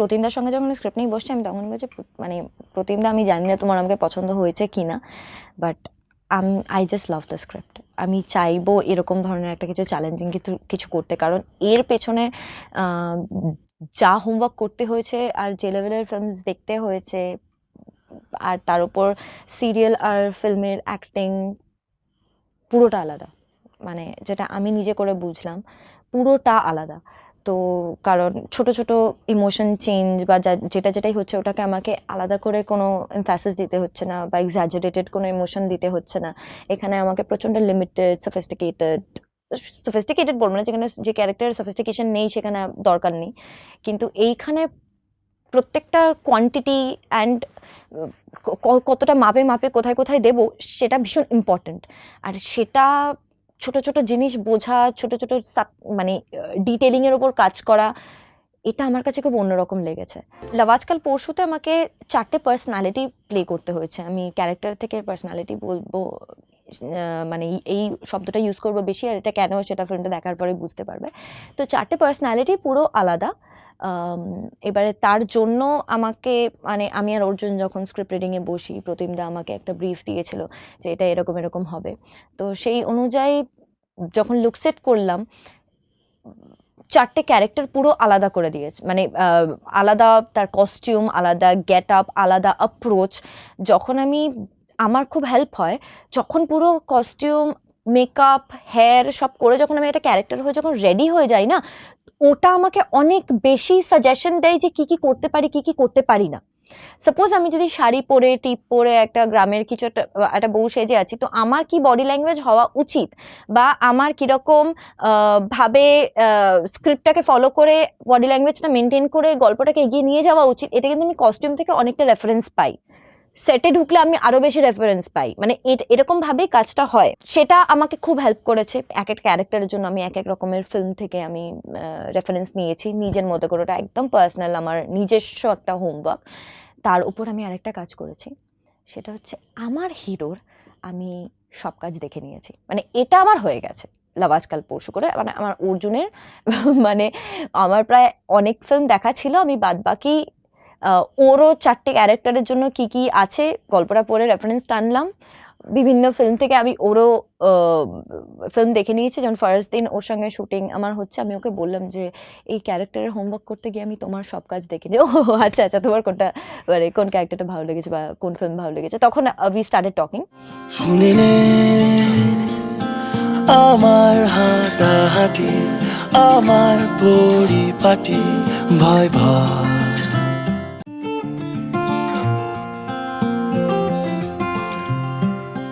প্রতিমদার সঙ্গে যখন স্ক্রিপ্ট নিয়ে বসছি আমি তখন বলছি মানে প্রতিমদা আমি জানি না তোমার আমাকে পছন্দ হয়েছে কি না, but I just love the script. আমি চাইবো এরকম ধরনের একটা কিছু চ্যালেঞ্জিং কিছু করতে, কারণ এর পেছনে যা হোমওয়ার্ক করতে হয়েছে আর যে লেভেলের ফিল্ম দেখতে হয়েছে, আর তার উপর সিরিয়াল আর ফিল্মের অ্যাক্টিং পুরোটা আলাদা, মানে যেটা আমি নিজে করে বুঝলাম পুরোটা আলাদা। তো কারণ ছোট ছোট ইমোশন চেঞ্জ বা যেটাই হচ্ছে ওটাকে আমাকে আলাদা করে কোনো এমফ্যাসিস দিতে হচ্ছে না বা এক্সাজারেটেড কোনো ইমোশন দিতে হচ্ছে না। এখানে আমাকে প্রচণ্ড লিমিটেড সফিস্টিকেটেড বলবো না, যেখানে যে ক্যারেক্টারের সফিস্টিকেশন নেই সেখানে দরকার নেই, কিন্তু এইখানে প্রত্যেকটা কোয়ান্টিটি অ্যান্ড কতটা মাপে মাপে কোথায় কোথায় দেব সেটা ভীষণ ইম্পর্ট্যান্ট। আর সেটা ছোট ছোট জিনিস বোঝা, ছোট ছোট মানে ডিটেলিংয়ের ওপর কাজ করা, এটা আমার কাছে খুব অন্যরকম লেগেছে। লাভ আজকাল পরশুতে আমাকে 4টে পার্সোনালিটি প্লে করতে হয়েছে। আমি ক্যারেক্টার থেকে পার্সোনালিটি বলবো, মানে এই শব্দটা ইউজ করবো বেশি, আর এটা কেন সেটা ফিল্মটা দেখার পরে বুঝতে পারবে। তো 4টে পার্সোনালিটি পুরো আলাদা। এবারে তার জন্য আমাকে মানে আমি আর অর্জুন যখন স্ক্রিপ্ট রিডিংয়ে বসি, প্রতিমদা আমাকে একটা ব্রিফ দিয়েছিল যে এটা এরকম এরকম হবে। তো সেই অনুযায়ী যখন লুক সেট করলাম, 4টে ক্যারেক্টার পুরো আলাদা করে দিয়েছে, মানে আলাদা তার কস্টিউম, আলাদা গেট আপ, আলাদা অ্যাপ্রোচ। যখন আমার খুব হেল্প হয় যখন পুরো কস্টিউম, মেকআপ, হেয়ার সব করে যখন আমি একটা ক্যারেক্টার হয়ে যখন রেডি হয়ে যাই না, ওটা আমাকে অনেক বেশি সাজেশন দেয় যে কী কী করতে পারি কী কী করতে পারি না। সাপোজ আমি যদি শাড়ি পরে টিপ পরে একটা গ্রামের কিছু একটা বউ সেজে আছি, তো আমার কি বডি ল্যাঙ্গুয়েজ হওয়া উচিত বা আমার কীরকম ভাবে স্ক্রিপ্টটাকে ফলো করে বডি ল্যাঙ্গুয়েজটা মেনটেন করে গল্পটাকে এগিয়ে নিয়ে যাওয়া উচিত, এটা কিন্তু আমি কস্টিউম থেকে অনেকটা রেফারেন্স পাই। সেটে ঢুকলে আমি আরও বেশি রেফারেন্স পাই, মানে এরকমভাবেই কাজটা হয়। সেটা আমাকে খুব হেল্প করেছে। এক এক ক্যারেক্টারের জন্য আমি এক এক রকমের ফিল্ম থেকে আমি রেফারেন্স নিয়েছি নিজের মতো করে, ওটা একদম পার্সোনাল, আমার নিজস্ব একটা হোমওয়ার্ক। তার উপর আমি আরেকটা কাজ করেছি, সেটা হচ্ছে আমার হিরোর আমি সব কাজ দেখে নিয়েছি, মানে এটা আমার হয়ে গেছে লাভ আজকাল পরশু করে। মানে আমার অর্জুনের মানে আমার প্রায় অনেক ফিল্ম দেখা ছিল, আমি বাদবাকি ওরও 4টে ক্যারেক্টারের জন্য কি কি আছে গল্পটা পড়ে রেফারেন্স টানলাম বিভিন্ন ফিল্ম থেকে। আমি ওরও ফিল্ম দেখে নিয়েছি। যখন ফার্স্ট দিন ওর সঙ্গে শুটিং আমার হচ্ছে, আমি ওকে বললাম যে এই ক্যারেক্টারের হোমওয়ার্ক করতে গিয়ে আমি তোমার সব কাজ দেখে নিই। ও আচ্ছা আচ্ছা, তোমার কোনটা মানে কোন ক্যারেক্টারটা ভালো লেগেছে বা কোন ফিল্ম ভালো লেগেছে, তখন উই স্টার্টেড টকিং। শুনিলে আমার হাঁটাহাঁটি, আমার পরিপাটি, ভয় ভয়